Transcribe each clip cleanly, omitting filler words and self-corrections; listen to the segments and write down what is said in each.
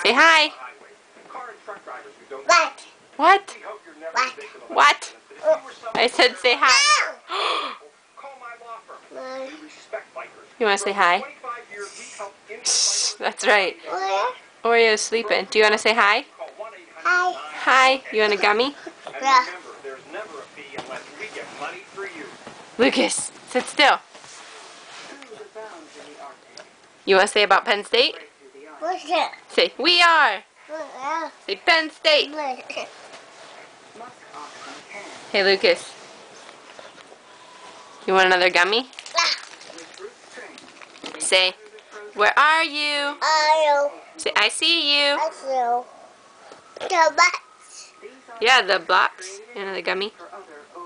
Say hi. What? What? What? What? I said say hi. You want to say hi? Shh, that's right. Where? Oreo's sleeping. Do you want to say hi? Hi. Hi. You want a gummy? Yeah. Lucas, sit still. You want to say about Penn State? What's that? Say, we are. Say, Penn State. Hey, Lucas. You want another gummy? Say, where are you? Say, I see you. The box. Yeah, the blocks. Another gummy.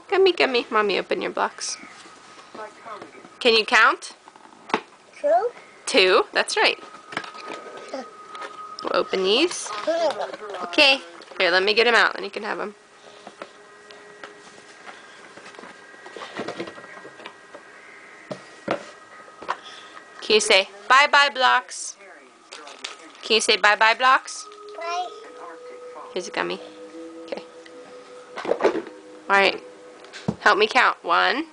Gummy, gummy. Mommy, open your blocks. Can you count? 2. 2. That's right. We'll open these. Okay. Here, let me get them out. Then you can have them. Can you say bye-bye blocks? Can you say bye-bye blocks? Bye. Here's a gummy. Okay. Alright. Help me count. 1.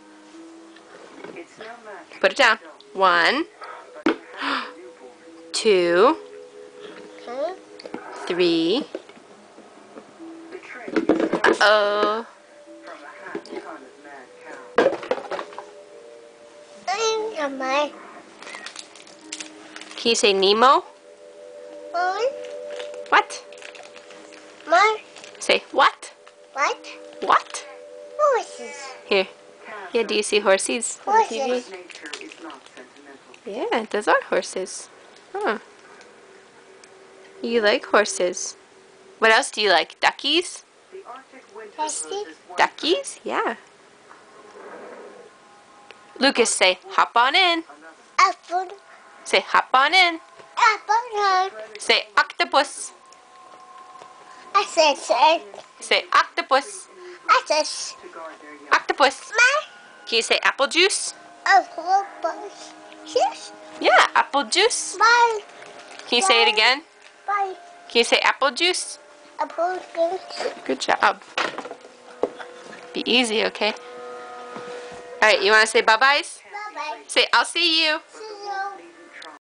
Put it down. 1. 2. 3. Uh-oh. Can you say Nemo? What? Say what? What? What? Horses. Here. Yeah, do you see horses on the TV? Horses. Yeah, those are horses. Huh. You like horses. What else do you like? Duckies? Horses. Duckies? Yeah. Lucas, say hop on in. Apple. Say hop on in. Apple. Say octopus. I said. Say octopus. I said. Octopus. Can you say apple juice? Apple. Yes. Yeah, apple juice. Bye. Can you say it again? Bye. Can you say apple juice? Apple juice. Good job. Be easy, okay? Alright, you want to say bye-byes? Bye. Say, I'll see you.